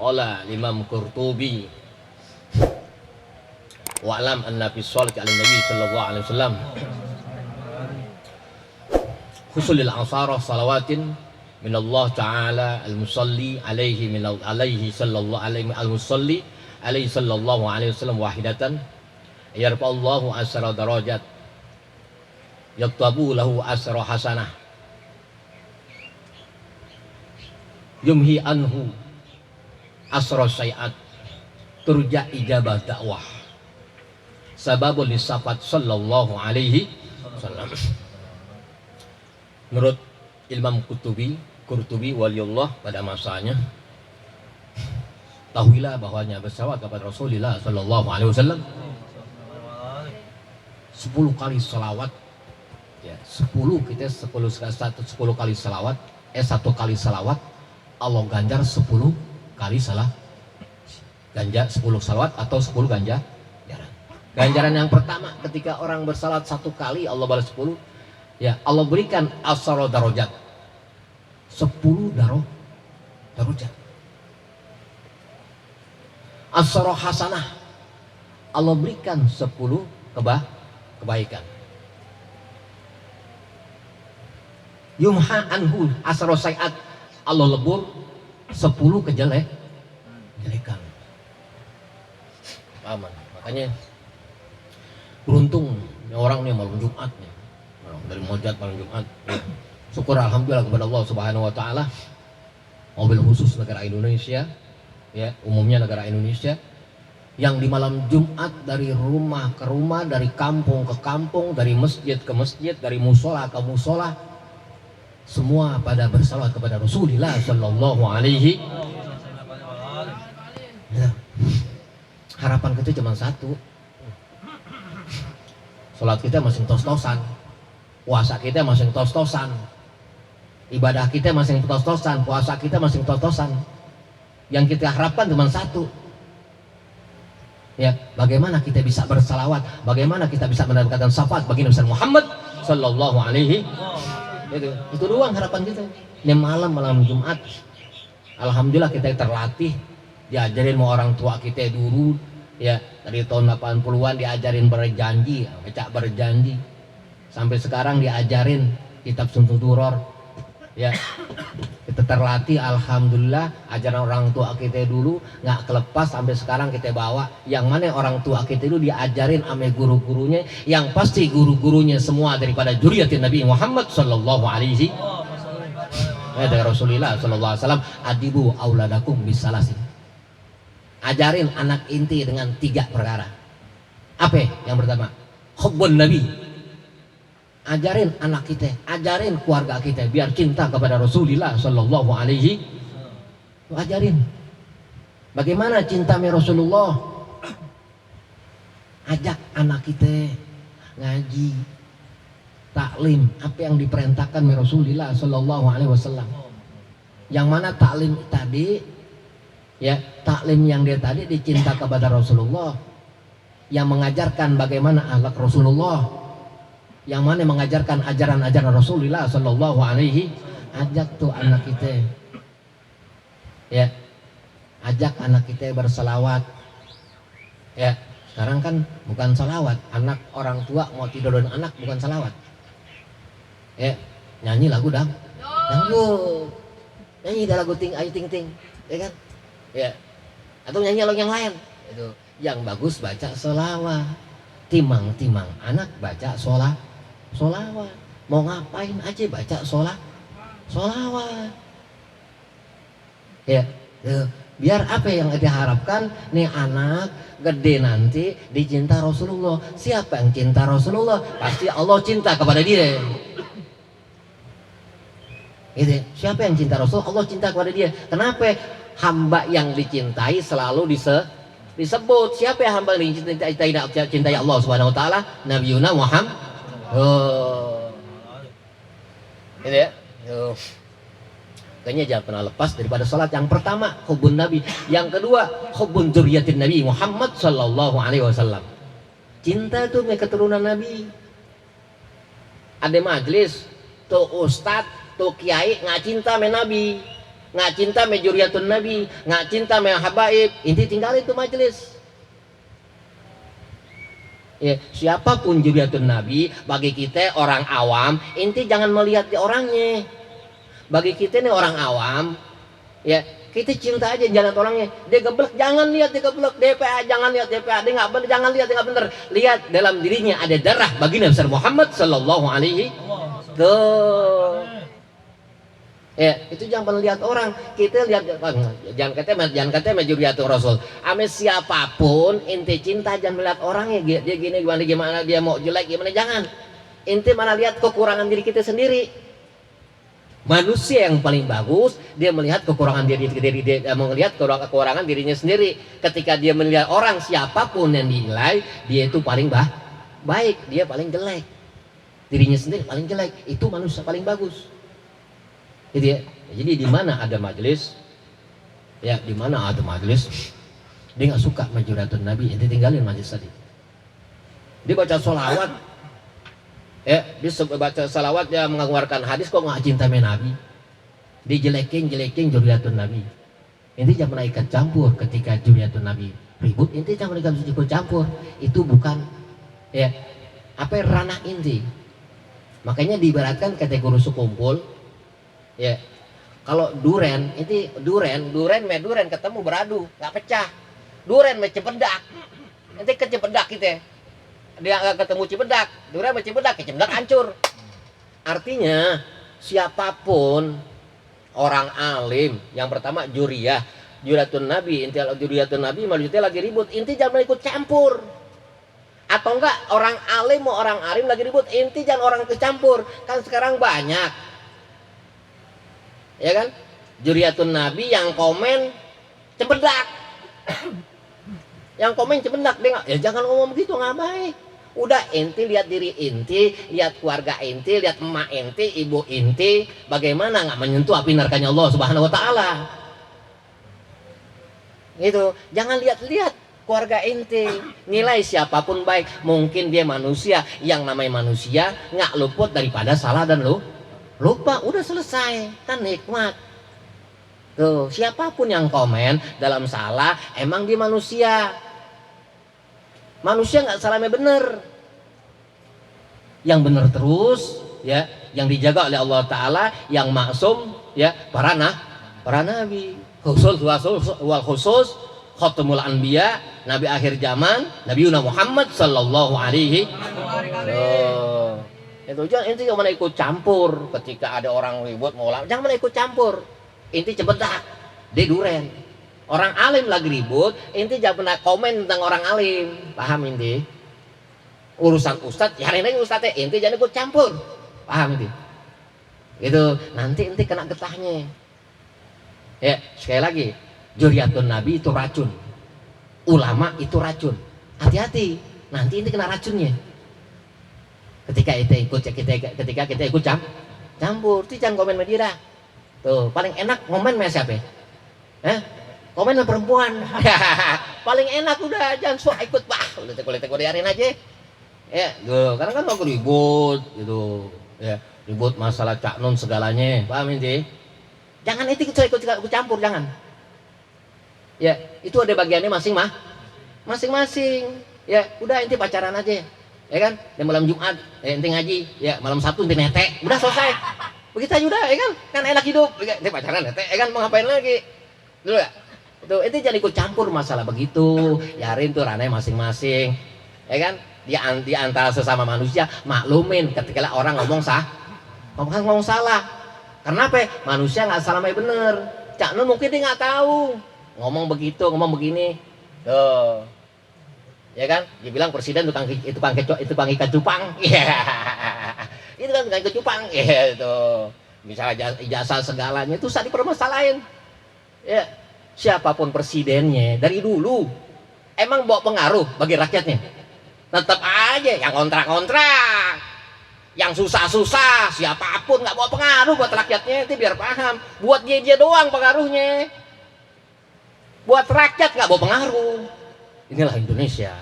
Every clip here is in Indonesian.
Qala Imam Qurtubi wa'lam anna fi sholati ala nabi sallallahu alaihi wasallam khusulil ansara salawatin min Allah ta'ala al-musalli alaihi min alaihi sallallahu alaihi al-musalli alaihi sallallahu alaihi wasallam wahidatan yarfa'allahu asra darajat yaktabu lahu asra hasanah yumhi anhu asra syai'at turja ijabah dakwah sababul lisafat sallallahu alaihi wasallam. Menurut Imam Qurtubi waliullah pada masanya, tahuilah bahwanya bersalawat kepada Rasulullah sallallahu alaihi wasallam 10 kali salawat ya, 10 kali salawat, 1 kali salawat Allah ganjar 10 kali ganjar 10 salawat atau 10 ganjaran. Ganjaran yang pertama ketika orang bersalawat 1 kali Allah balas 10 ya, Allah berikan asara darajat 10 darajat. Asara hasanah Allah berikan 10 kebaikan. Yumha anhu asara sayat Allah lebur 10 kejelekan. Aman. Makanya beruntung orang nih malam Jumat nih. Dari Mojat malam Jumat. Syukur alhamdulillah kepada Allah Subhanahu wa taala. Mobil khusus negara Indonesia ya, umumnya negara Indonesia yang di malam Jumat dari rumah ke rumah, dari kampung ke kampung, dari masjid ke masjid, dari musola ke musola, semua pada bersalawat kepada Rasulullah sallallahu alaihi ya. Harapan kita cuma satu, sholat kita masing tos-tosan, puasa kita masing tos-tosan, ibadah kita masing tos-tosan, puasa kita masing tos-tosan. Yang kita harapkan cuma satu ya, bagaimana kita bisa bersalawat, bagaimana kita bisa mendapatkan syafaat bagi Nabi Muhammad sallallahu alaihi. Itu doang harapan kita. Ini malam Jumat, alhamdulillah kita terlatih, diajarin sama orang tua kita dulu ya, dari tahun 80-an diajarin berjanji, baca berjanji, sampai sekarang diajarin kitab Sunnah Duror ya. Kita terlatih alhamdulillah, ajaran orang tua kita dulu nggak kelepas sampai sekarang kita bawa. Yang mana orang tua kita dulu diajarin sama guru-gurunya, yang pasti guru-gurunya semua daripada juriyatin Nabi Muhammad sallallahu alaihi dari Rasulullah sallallahu alaihi wasallam. Adibu auladakum bisalasin, ajarin anak inti dengan 3 perkara. Apa yang pertama? Hubbun Nabi. Ajarin anak kita, ajarin keluarga kita biar cinta kepada Rasulullah sallallahu alaihi. Ajarin bagaimana cinta sama Rasulullah. Ajak anak kita ngaji, taklim, apa yang diperintahkan oleh Rasulullah sallallahu alaihi wasallam. Yang mana taklim tadi ya, taklim yang dia tadi dicinta kepada Rasulullah, yang mengajarkan bagaimana akhlak Rasulullah, yang mana mengajarkan ajaran-ajaran Rasulullah sallallahu alaihi. Ajak tuh anak kita ya, ajak anak kita berselawat ya. Sekarang kan bukan salawat, anak orang tua mau tidur dengan anak bukan salawat ya, nyanyi lagu dangdut, nyanyi lagu ayu ting ting ya kan ya, atau nyanyi lagu yang lain itu. Yang bagus baca selawat, timang anak baca solawat. Mau ngapain aja baca solawat ya. Biar apa yang diharapkan nih, anak gede nanti dicinta Rasulullah. Siapa yang cinta Rasulullah pasti Allah cinta kepada dia gitu. Siapa yang cinta Rasul, Allah cinta kepada dia. Kenapa? Hamba yang dicintai selalu disebut. Siapa yang hamba yang cintai Allah Subhanahu wa taala? Nabiyuna Muhammad. Ini ya. Kayaknya jangan pernah lepas daripada sholat. Yang pertama hubun Nabi, yang kedua hubun dzurriyyatin Nabi Muhammad sallallahu alaihi wasallam. Cinta tuh sama keturunan Nabi. Ada majelis tuh ustad tuh kiai nggak cinta sama Nabi, nggak cinta sama juriatun Nabi, nggak cinta sama habaib, inti tinggal itu majelis. Ya, siapapun juriatun Nabi, bagi kita orang awam, inti jangan melihat di orangnya. Bagi kita nih orang awam, ya kita cinta aja jalan orangnya. Dia geblek, jangan lihat dia geblek. DPA, jangan lihat DPA. Dia nggak bener, jangan lihat dia nggak bener. Lihat dalam dirinya ada darah baginda besar Muhammad Sallallahu Alaihi Wasallam. Ya, itu jangan lihat orang. Kita lihat, jangan kata majuriatul Rasul. Ame siapapun, inti cinta jangan melihat orangnya. Dia gini gimana dia mau jelek gimana, jangan. Inti mana lihat kekurangan diri kita sendiri. Manusia yang paling bagus dia melihat kekurangan diri dia melihat kekurangan dirinya sendiri. Ketika dia melihat orang siapapun yang dinilai, dia itu paling baik, dia paling jelek. Dirinya sendiri paling jelek, itu manusia paling bagus. Gitu ya. Jadi di mana ada majelis, ya di mana ada majelis, dia nggak suka majuriatun Nabi, dia tinggalin majelis tadi. Dia baca sholawat, ya dia baca sholawat, dia mengeluarkan hadis, kok nggak cinta sama Nabi, dijelekin juriatun Nabi. Inti jangan pernah ikut campur ketika juriatun Nabi ribut, inti jangan pernah ikut campur, itu bukan ya apa ranah inti. Makanya diibaratkan kategori sekumpul. Ya, kalau duren ketemu beradu, nggak pecah. Duren me Cipedak, nanti ke Cipedak kita, dia nggak ketemu Cipedak, duren me Cipedak, ke Cipedak hancur. Artinya siapapun orang alim, yang pertama juriatun Nabi, inti juriatun Nabi, maksudnya lagi ribut, inti jangan ikut campur. Atau enggak orang alim mau orang alim lagi ribut, inti jangan orang kecampur. Kan sekarang banyak. Ya kan, juriatun Nabi yang komen Cipedak, yang komen Cipedak, dia nggak, ya jangan ngomong begitu, nggak baik. Udah inti lihat diri inti, lihat keluarga inti, lihat emak inti, ibu inti, bagaimana nggak menyentuh api nerkanya Allah Subhanahu Wa Taala. Gitu, jangan lihat keluarga inti, nilai siapapun baik, mungkin dia manusia, yang namanya manusia nggak luput daripada salah dan lupa, udah selesai, kan nikmat. Tuh, siapapun yang komen dalam salah, emang dia manusia. Manusia nggak salahnya bener. Yang bener terus, ya, yang dijaga oleh Allah Taala, yang maksum, ya, para nabi. Khusus khatamul anbiya, nabi akhir zaman, Nabi Muhammad sallallahu alaihi wasallam. Itu jangan inti jangan ikut campur ketika ada orang ribut mau jangan ikut campur. Inti Cipedak, dia duren. Orang alim lagi ribut, inti jangan pernah komen tentang orang alim, paham inti? Urusan ustad, ya ini ustadnya, inti jangan ikut campur, paham inti? Itu nanti inti kena getahnya. Ya sekali lagi, juriatun Nabi itu racun, ulama itu racun. Hati-hati, nanti inti kena racunnya. Ketika kita ikut campur, itu jangan komen Madira. Tuh, paling enak komen sama siapa? Komen sama perempuan. Paling enak udah, jangan sok ikut udah tekuk diarin aja. Ya, tuh, karena kan mau ribut gitu. Ya, ribut masalah cak nun segalanya, paham ini? Jangan itu ikut campur, jangan. Ya, itu ada bagiannya masing-masing. Ya, udah inti pacaran aja. Ya kan, dan malam Jumat ente ngaji, ya malam Sabtu ente netek, udah selesai. Begitu aja udah, ya kan enak hidup. Ente pacaran netek, ya kan mau ngapain lagi? Dulu ya. Itu ente jangan ikut campur masalah begitu. Yarin tuh ranahnya masing-masing. Ya kan? Di antara sesama manusia maklumin ketika orang ngomong salah. Karena apa? Manusia nggak salah bener. Cak Nun mungkin dia nggak tahu. Ngomong begitu, ngomong begini. Tuh. Ya kan, dia bilang presiden tukang ikan cupang, itu kan tukang ikan cupang, itu misalnya ijazah segalanya itu saat dipermasalahin. Ya, siapapun presidennya dari dulu emang bawa pengaruh bagi rakyatnya, tetap aja yang kontrak, yang susah siapapun nggak bawa pengaruh buat rakyatnya, itu biar paham, buat dia doang pengaruhnya, buat rakyat nggak bawa pengaruh. Inilah Indonesia,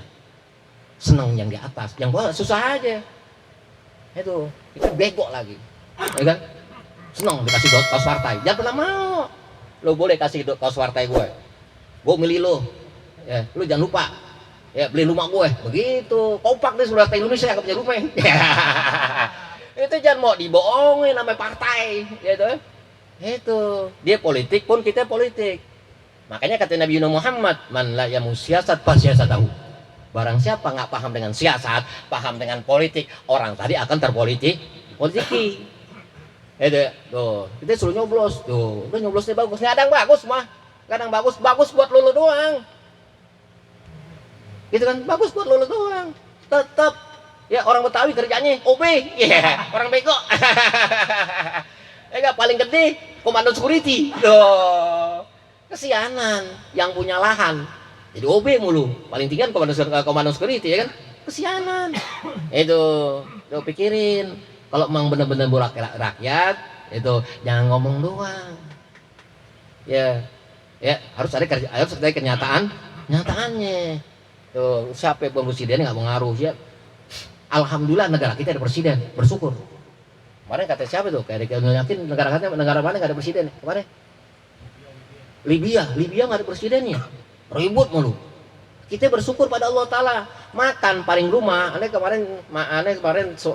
senang yang di atas, yang bawah susah aja. Itu bego lagi, ya kan? Senang dikasih tos partai, jangan pernah mau. Lo boleh kasih kaos partai gue milih lo, ya lo jangan lupa ya beli rumah gue, begitu kompak deh sudah Indonesia nggak punya rumah. Itu jangan mau dibohongin namanya partai, gitu. Itu dia politik pun kita politik. Makanya kata Nabi Muhammad, man la yamu siasat tahu. Barang siapa nggak paham dengan siasat, paham dengan politik, orang tadi akan politiki. Itu tuh kita suruh nyoblos tuh, udah nyoblosnya bagus, nggak ada yang bagus mah, kadang bagus buat lulu doang. Gitu kan, bagus buat lulu doang. Tetap ya orang Betawi kerjanya OB, ya orang bego. Enggak paling gede komando security. Tuh. Kesianan yang punya lahan. Jadi OB mulu. Paling tinggi kan komando security ya kan? Kesianan. Itu lo pikirin. Kalau memang benar-benar buat rakyat, itu jangan ngomong doang. Ya. Ya, harus ada kenyataannya. Tuh, siapa yang presiden nggak mengaruh ya. Alhamdulillah negara kita ada presiden, bersyukur. Kemarin kata siapa tuh? Kayak yakin negara mana nggak ada presiden? Kemarin Libya nggak ada presidennya, ribut mulu. Kita bersyukur pada Allah Taala. Makan paling rumah. Aneh kemarin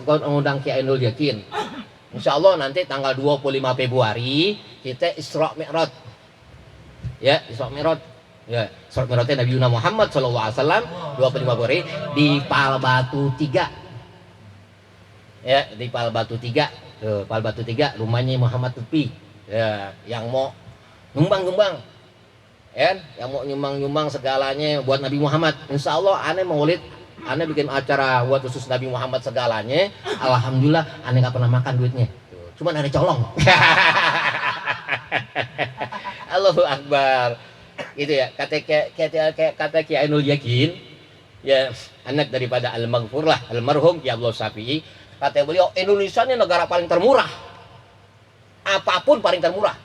ngundang Kiai Ainul Yakin. Insya Allah nanti tanggal 25 Februari kita Isra Mi'raj. Ya, Isra Mi'raj. Ya, Isra Mi'rajnya Nabi Muhammad SAW 25 Februari di Palbatu 3. Ya, di Palbatu 3. Tuh, Palbatu 3 rumahnya Muhammad Tupi. Ya, yang mau nyumbang ya, yang mau nyumbang segalanya buat Nabi Muhammad. Insya Allah aneh maulid, aneh bikin acara buat khusus Nabi Muhammad segalanya. Alhamdulillah aneh gak pernah makan duitnya, cuman aneh colong. Allahu Akbar. Gitu ya, kata Kiai Ainul Yakin, ya anak daripada Al-Maghfur lah, almarhum Kiai Abdul Syafi'i. Kata beliau, Indonesia ini negara paling termurah, apapun paling termurah.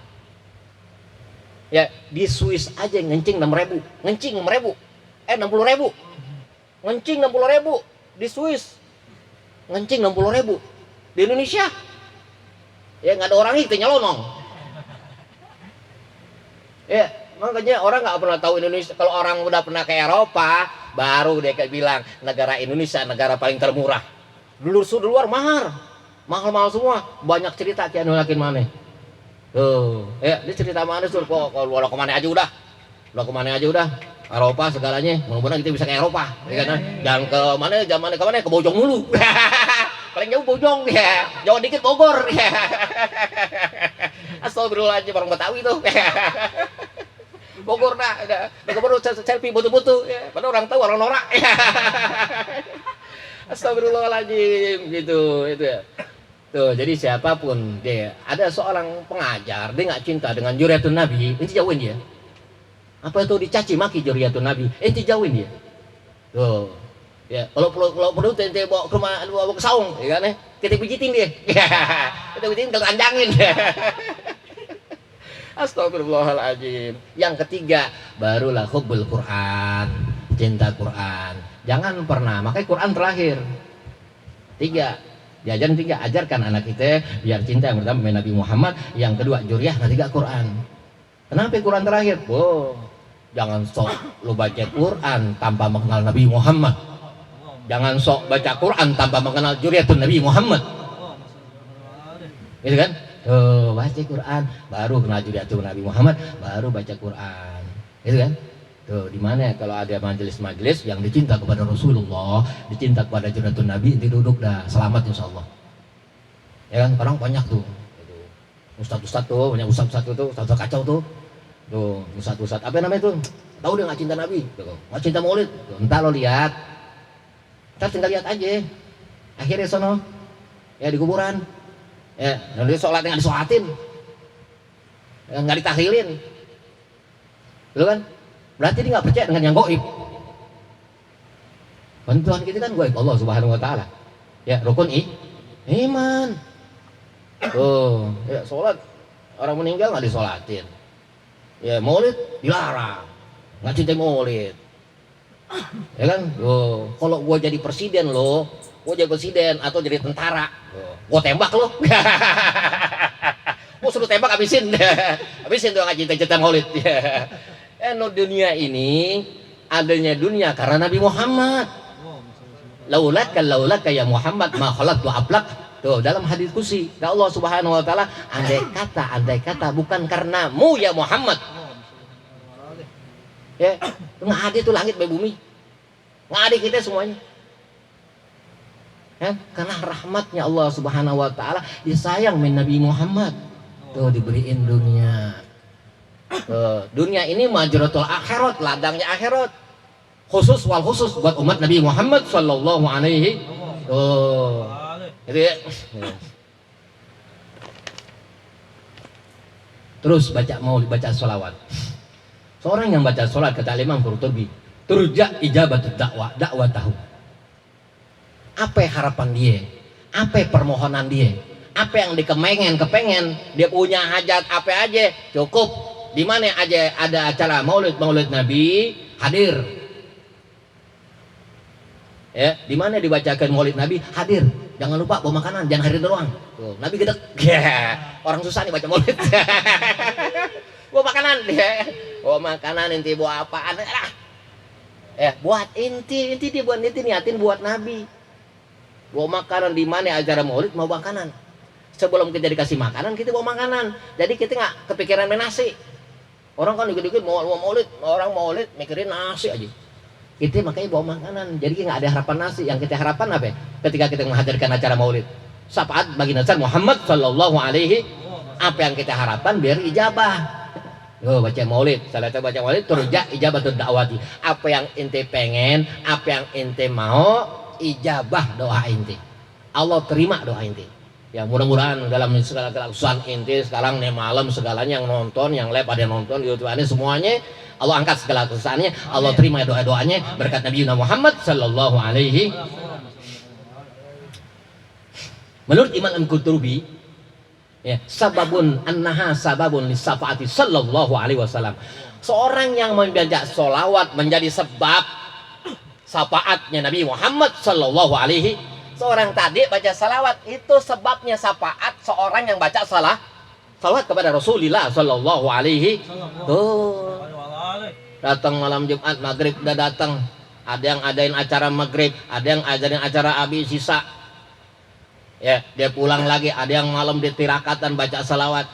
Ya, di Swiss aja ngencing 6.000. 60.000. Ngencing 60.000 di Swiss. Ngencing 60.000. Di Indonesia ya nggak ada orang itu nyelonong. Ya, makanya orang nggak pernah tahu Indonesia. Kalau orang udah pernah ke Eropa, baru dia kayak bilang negara Indonesia negara paling termurah. Dulu luar mahal semua. Banyak cerita Kiai Yakin mana. Tuh, ya dia cerita mana sur, kok lo kemana aja udah, Eropa segalanya, mudah-mudahan kita bisa ke Eropa, ya kan? Jangan ke mana, ke Bojong dulu, paling jauh Bojong, ya, jauh dikit Bogor, ya. Astagfirullahaladzim orang Betawi tuh, Bogor dah, baru selfie butuh-butuh, ya. Padahal orang tahu orang norak, ya. Astagfirullahaladzim, gitu, itu ya. Tuh, jadi siapapun dia, ada seorang pengajar, dia nggak cinta dengan Juriyatun Nabi, ente jauhin dia. Apa itu dicaci maki Juriyatun Nabi, ente jauhin dia. Tuh, ya kalau perlu ente bawa ke rumah, bawa ke saung, ya kan? Kita pijitin dia, kita pijitin, kita anjangin. Astagfirullahaladzim. Yang ketiga, barulah hubbul Quran, cinta Quran. Jangan pernah, makanya Quran terakhir. 3. Diajarin 3, ajarkan anak kita biar cinta. Yang pertama Nabi Muhammad, yang kedua juriyah, yang ketiga Quran. Kenapa Quran terakhir? Jangan sok lu baca Quran tanpa mengenal Nabi Muhammad. Jangan sok baca Quran tanpa mengenal juriyatun Nabi Muhammad. Gitu kan? Baca Quran, baru kenal juriyatun Nabi Muhammad, baru baca Quran. Gitu kan? Tuh, di mana kalau ada majelis-majelis yang dicinta kepada Rasulullah, dicinta kepada Junatun Nabi, itu duduk dah selamat insyaallah. Ya kan, orang banyak tuh. Ustaz-ustaz tuh, banyak ustaz-ustaz tuh, ustaz kacau tuh. Tuh, ustaz-ustaz apa namanya tuh? Tahu dia nggak cinta Nabi, tuh. Nggak cinta Maulid. Tuh, entar lo lihat. Entar tinggal lihat aja. Akhirnya sono ya di kuburan. Ya, nanti sholat nggak disolatin. Nggak ditahlilin. Lu kan? Berarti dia nggak percaya dengan yang gaib. Bantuan kita kan gaib Allah Subhanahu Wa Taala. Ya rukun iman. Tuh, ya sholat orang meninggal nggak disolatin. Ya maulid dilarang, nggak cinta maulid. Ya kan? Tuh, kalau gua jadi presiden lo, gua jadi presiden atau jadi tentara, gua tembak lo. Mau suruh tembak habisin. Habisin tuh ngaji cerita maulid. No dunia ini adanya dunia karena Nabi Muhammad. Laulaka ya Muhammad ma khalaqtu ablak. Tuh dalam hadis kursi Allah Subhanahu wa taala, andai kata bukan karenamu ya Muhammad. Ya, nggak ada tuh langit dan bumi. Nggak ada kita semuanya. Ya, karena rahmatnya Allah Subhanahu wa taala disayang min Nabi Muhammad. Tuh diberiin dunia. Dunia ini majratul akhirat, ladangnya akhirat. Khusus buat umat Nabi Muhammad sallallahu alaihi. Gitu ya. Terus baca sholawat. Seorang yang baca sholat kata Imam Qurtubi, turja ijabatut dakwah tahu. Apa harapan dia? Apa permohonan dia? Apa yang kepengen dia punya hajat apa aja cukup. Di mana aja ada acara maulid Nabi hadir. Ya, di mana dibacakan maulid Nabi hadir. Jangan lupa bawa makanan, jangan hadir doang. Tuh, Nabi gedek. Orang susah nih baca maulid. Bawa makanan dia. Bawa makanan inti bawa apaan? Buat inti dia buat inti niatin buat Nabi. Bawa makanan di mana acara maulid mau makanan. Sebelum kita dikasih makanan kita bawa makanan. Jadi kita nggak kepikiran main nasi. Orang kan dikit-dikit mau maulid, orang maulid mikirin nasi aja. Kita makanya bawa makanan. Jadi nggak ada harapan nasi. Yang kita harapkan apa? Ketika kita menghadirkan acara maulid, syafaat bagi Nabi Muhammad sallallahu alaihi. Apa yang kita harapkan biar ijabah. Yo baca maulid, salah satu baca maulid turja ijabatud dakwati. Apa yang ente pengen, apa yang ente mau, ijabah doa ente. Allah terima doa ente. Ya mudah-mudahan dalam segala kelaksuan ente sekarang nih malam segalanya yang nonton, yang live ada nonton di YouTube ini semuanya Allah angkat segala kesusahannya, Allah terima doa-doanya berkat Nabi Muhammad sallallahu alaihi. Menurut Imam Al-Qurtubi, ya, sababun annaha sababun lisafaati sallallahu alaihi wasallam. Seorang yang membaca solawat menjadi sebab syafaatnya Nabi Muhammad sallallahu alaihi. Seorang tadi baca salawat itu sebabnya syafaat seorang yang baca salawat kepada Rasulullah sallallahu alaihi. Tuh datang malam Jumat maghrib udah datang, ada yang adain acara maghrib, ada yang adain acara habis sisa. Ya, dia pulang lagi, ada yang malam di tirakatan baca salawat.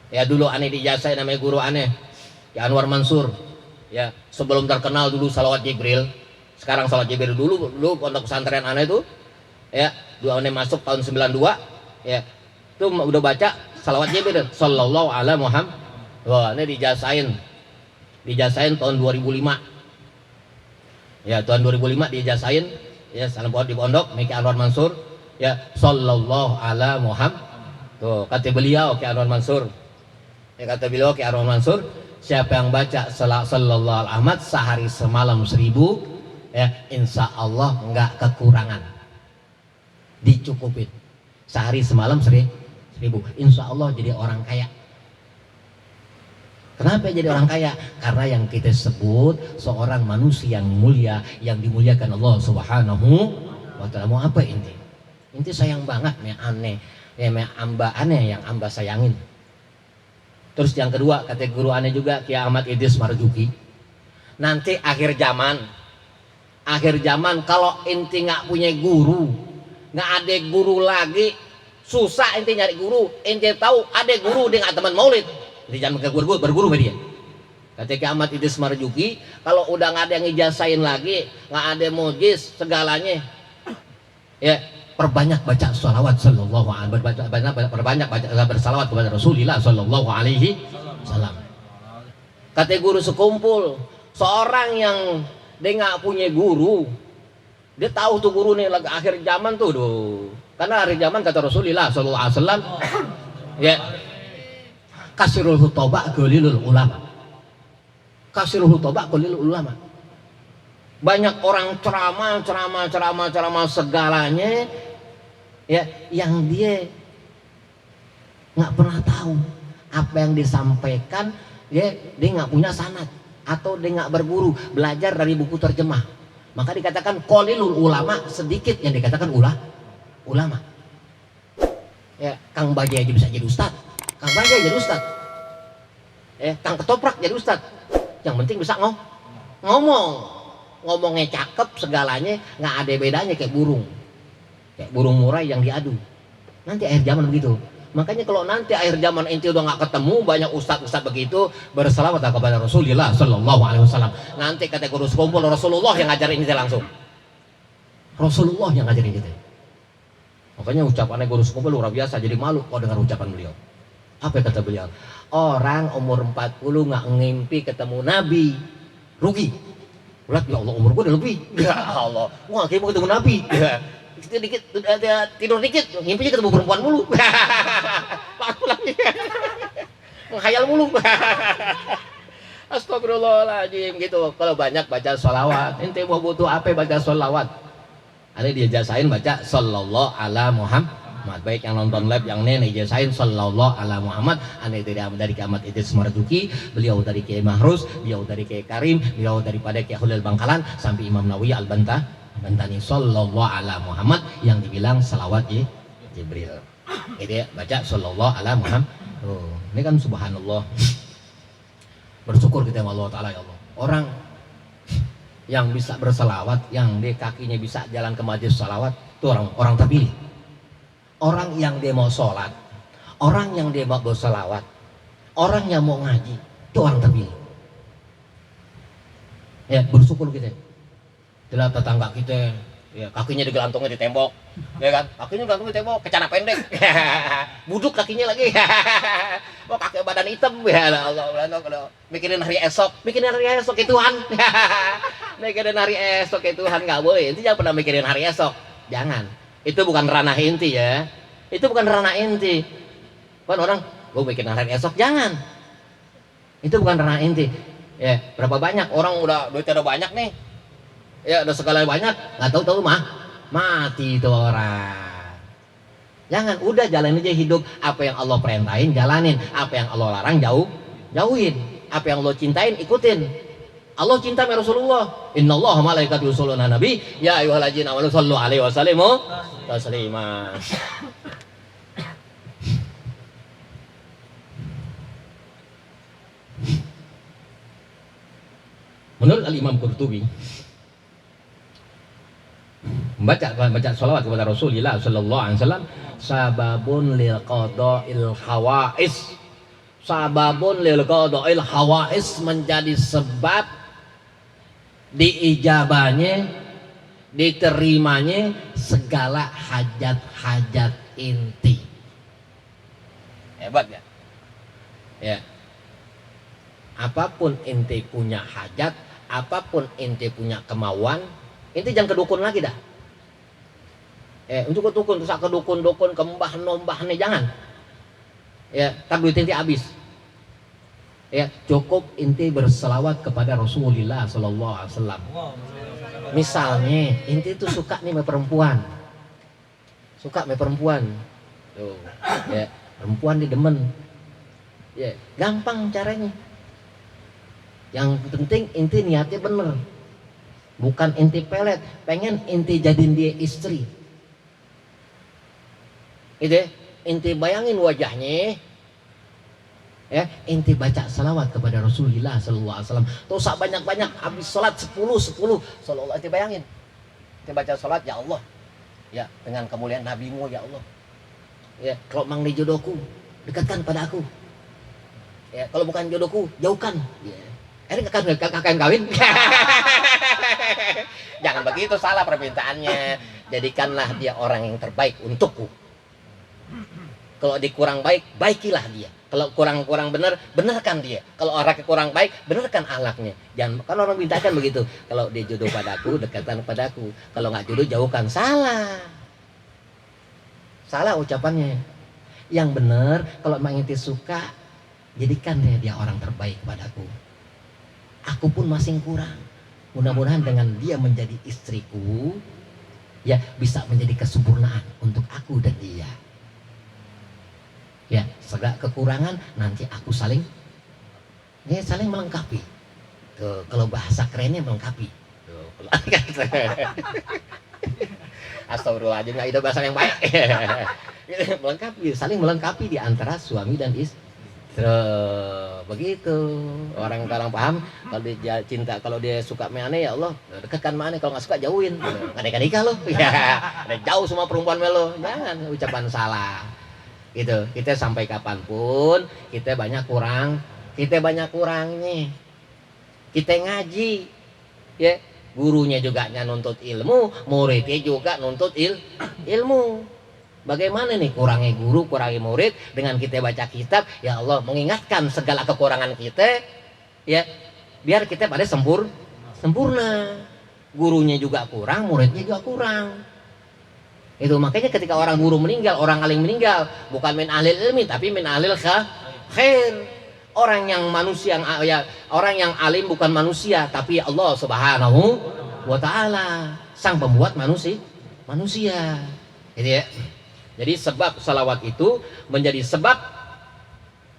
Ya dulu aneh dijasain namanya guru aneh, ya Anwar Mansur. Ya, sebelum terkenal dulu salawat Jibril. Sekarang salawat Jibril dulu pondok pesantren aneh itu. Ya, dua aneh masuk tahun 92. Ya. Itu udah baca salawat Jibril sallallahu alaihi Muhammad. Wah, ini dijasain tahun 2005. Ya, tahun 2005 dijasain. Ya, salam buat di pondok Miki Anwar Mansur. Ya, sallallahu ala Muhammad. Tuh, kata beliau Ki Anwar Mansur. Ya, kata beliau Ki Anwar Mansur, siapa yang baca sallallahu alaihi Ahmad sehari semalam 1000, ya, insya Allah nggak kekurangan. Dicukupin. Sehari semalam 1000. Insya Allah jadi orang kaya. Kenapa jadi orang kaya? Karena yang kita sebut seorang manusia yang mulia, yang dimuliakan Allah Subhanahu wa taala. Mau apa inti? Inti sayang banget me aneh, ya me amba aneh yang amba sayangin. Terus yang kedua kata guru aneh juga Ki Ahmad Idris Marzuki. Nanti akhir zaman kalau inti nggak punya guru, nggak ada guru lagi, susah inti nyari guru. Inti tahu ada guru dia nggak teman maulid. Di zaman berguru sama dia. Kata Ki Ahmad Idris Marzuki, kalau udah nggak ada yang ngijasain lagi, nggak ada mujiz segalanya, ya perbanyak baca sholawat sallallahu alaihi, perbanyak baca bersalawat kepada Rasulullah sallallahu alaihi wasallam. Kata guru sekumpul, seorang yang dia nggak punya guru, dia tahu tuh guru nih lagi akhir zaman tuh, karena akhir zaman kata Rasulullah sallallahu alaihi wasallam, ya. Kasirul hutobak qalilul ulama. Kasirul hutobak qalilul ulama. Banyak orang ceramah segalanya, ya, yang dia nggak pernah tahu apa yang disampaikan, ya, dia nggak punya sanad atau dia nggak berguru belajar dari buku terjemah. Maka dikatakan qalilul ulama, sedikit yang dikatakan ulama. Ya, Kang Bajai aja bisa jadi ustad. Kang Bajai jadi ustad, Kang Ketoprak jadi ustad. Yang penting bisa ngomongnya cakep, segalanya nggak ada bedanya, kayak burung murai yang diadu. Nanti akhir zaman begitu. Makanya kalau nanti akhir zaman ente udah nggak ketemu banyak ustad begitu, berselawat kepada Rasulullah Sallallahu Alaihi Wasallam. Nanti kata guru sekumpul, Rasulullah yang ngajarin kita langsung. Rasulullah yang ngajarin kita. Makanya ucapannya guru sekumpul luar biasa, jadi malu kalau dengar ucapan beliau. Apa kata beliau? Orang umur 40 nggak ngimpi ketemu Nabi, rugi. Ulat, ya Allah, umur gue udah lebih. Ya Allah, gua nggak mau ketemu Nabi. Ya. Dikit, tidur dikit, ngimpinya ketemu perempuan mulu. Pulang menghayal mulu. Astagfirullahaladzim gitu. Kalau banyak baca sholawat, ente mau butuh apa baca sholawat? Ada dia jasain baca sallallahu ala Muhammad. Baik yang nonton live yang ini jasain sallallahu ala Muhammad. Ane dari Kiamat itu Semarduki, beliau dari Kiai Mahrus, beliau dari Kiai Karim, beliau daripada Kiai Hulil Bangkalan sampai Imam Nawawi Al-Bantani sallallahu ala Muhammad yang dibilang salawat Jibril. Gitu ya, baca sallallahu ala Muhammad. Oh, ini kan subhanallah. Bersyukur kita sama Allah Ta'ala, ya Allah. Orang yang bisa berselawat, yang di kakinya bisa jalan ke majelis salawat, itu orang terpilih. Orang yang dia mau sholat, orang yang dia mau berselawat, orang yang mau ngaji, itu orang terpilih. Ya, bersyukur kita. Jelas tetangga kita, ya, kakinya digelantungnya di tembok, ya kan? Kakinya digelantungnya di tembok, kecana pendek, buduk kakinya lagi, wah kaki badan hitam, ya Allah, mikirin hari esok ke Tuhan, mikirin hari esok ke Tuhan nggak boleh. Inti jangan pernah mikirin hari esok, jangan. Itu bukan ranah inti ya, itu bukan ranah inti. Kan orang, gue mikirin hari esok, jangan. Itu bukan ranah inti. Ya, berapa banyak orang udah duitnya udah banyak nih. Ya udah segala banyak, nggak tahu mati itu orang. Jangan, udah jalanin aja hidup. Apa yang Allah perintahin jalanin, apa yang Allah larang jauhin, apa yang Allah cintain ikutin. Allah cinta sama Rasulullah. Innallaha malaikatahu yusholluna ala nabi ya ayyuhalladzina amanu shallu alaihi wa sallimu taslima. Menurut Al-Imam Qurtubi, baca sholawat kepada Rasulullah Sallallahu Alaihi Wasallam sababun lil qada'il hawais, sababun lil qada'il hawais, menjadi sebab diijabahnya, diterimanya segala hajat-hajat inti. Hebat ya? Ya. Apapun inti punya hajat, apapun inti punya kemauan, inti jangan ke dukun lagi dah. Untuk ke dukun, terus ke dukun ke mbah nih jangan. Ya, tak duit inti habis. Ya, cukup inti berselawat kepada Rasulullah Sallallahu Alaihi Wasallam. Misalnya inti itu suka nih sama perempuan, tuh, ya, perempuan didemen, ya, gampang caranya. Yang penting inti niatnya bener, bukan inti pelet, pengen inti jadiin dia istri. Itu inti bayangin wajahnya, ya, inti baca salawat kepada Rasulullah Sallallahu Alaihi Wasallam. Tuh banyak habis sholat 10 sallallahu, inti bayangin, inti baca salat, ya Allah, ya dengan kemuliaan nabimu ya Allah, ya kalau mang di jodohku dekatkan pada aku, ya kalau bukan jodohku jauhkan, ya. Kakak kawin. Jangan begitu, salah permintaannya. Jadikanlah dia orang yang terbaik untukku. Kalau dikurang baik, baikilah dia. Kalau kurang benar, benarkan dia. Kalau orangnya kurang baik, benarkan akhlaknya. Jangan, kan orang mintakan begitu. Kalau dia jodoh padaku, dekatkan padaku. Kalau nggak jodoh, jauhkan. Salah ucapannya. Yang benar, kalau memang inti suka, jadikan dia orang terbaik padaku. Aku pun masih kurang. Mudah-mudahan dengan dia menjadi istriku, ya bisa menjadi kesempurnaan untuk aku dan dia. Ya, segala kekurangan nanti aku saling melengkapi. Tuh, kalau bahasa kerennya melengkapi. Tuh, Astagfirullahaladzim, nggak itu bahasa yang baik. melengkapi, saling melengkapi di antara suami dan istri. Begitu orang paham. Kalau dia cinta, kalau dia suka aneh, ya Allah dekatkan aneh, kalau nggak suka jauhin. Nggak nikah lo ya, jauh semua perempuan melo, jangan ucapan salah gitu. Kita sampai kapanpun kita banyak kurangnya. Kita ngaji ya, gurunya juga nuntut ilmu, muridnya juga nuntut ilmu. Bagaimana nih kurangnya guru, kurangnya murid dengan kita baca kitab, ya Allah mengingatkan segala kekurangan kita, ya biar kita pada sempurna. Gurunya juga kurang, muridnya juga kurang. Itu makanya ketika orang guru meninggal, orang alim meninggal, bukan min ahlil ilmi tapi min ahlil khair. Orang yang manusia, orang yang alim bukan manusia tapi Allah Subhanahu wa Ta'ala, sang pembuat manusia. Gitu ya. Jadi sebab salawat itu menjadi sebab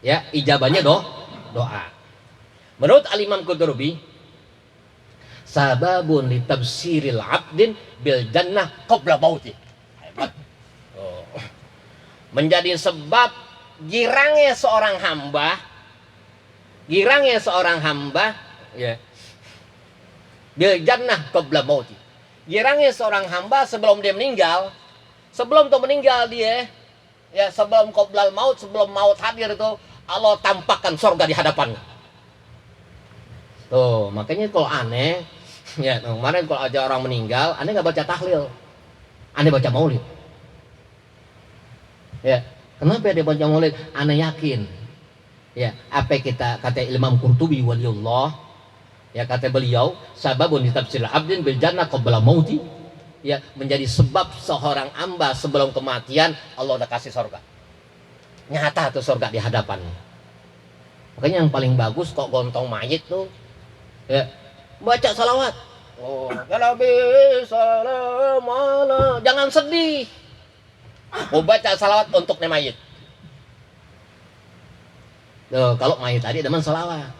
ya ijabahnya doa. Menurut Al-Imam Qurtubi, sababun li tafsiril abdin bil jannah qabla mauti. Hebat. Oh. Menjadi sebab girangnya seorang hamba ya bil jannah qabla mauti. Girangnya seorang hamba sebelum dia meninggal. Sebelum meninggal dia, ya sebelum qoblal maut, sebelum maut hadir itu, Allah tampakkan surga di hadapannya. Tuh, makanya kalau aneh, ya kemarin kalau aja orang meninggal, aneh nggak baca tahlil, aneh baca maulid. Ya, kenapa dia baca maulid? Aneh yakin, ya apa kata Imam Qurtubi waliullah, ya kata beliau, sababun di tafsir abdin bil jannah qabla mauti. Ya menjadi sebab seorang hamba sebelum kematian Allah udah kasih surga, nyata tuh surga di hadapan. Makanya yang paling bagus kok gontong mayit tuh ya baca salawat. Oh jangan sedih, mau baca salawat untuk mayit. Tuh, kalau mayit tadi demen salawat,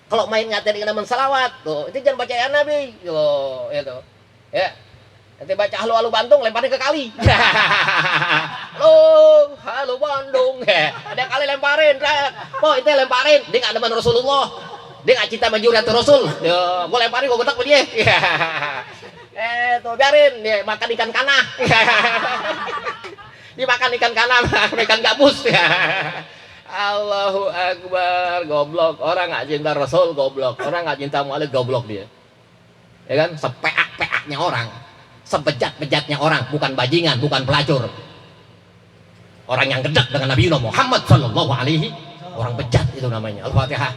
kalau mayit nggak tadi demen salawat tuh itu jangan baca ya Nabi. Tuh itu ya. Nanti baca halu Bandung, lemparin ke kali. Halu Bandung. Ada kali lemparin. Oh, itu lemparin. Dia nggak demen Rasulullah. Dia nggak cinta manjuriat Rasul. Gue lemparin, gue betak ke dia. Tuh biarin. Dia makan ikan kana. Dia makan ikan kana, ikan gabus. Allahu Akbar. Goblok. Orang nggak cinta Rasul, goblok. Orang nggak cinta Mu'alid, goblok dia. Ya kan? Sepeak-peaknya orang. Sebejat-bejatnya orang, bukan bajingan, bukan pelacur. Orang yang gedek dengan Nabi Muhammad sallallahu alaihi, orang bejat itu namanya. Al-Fatihah.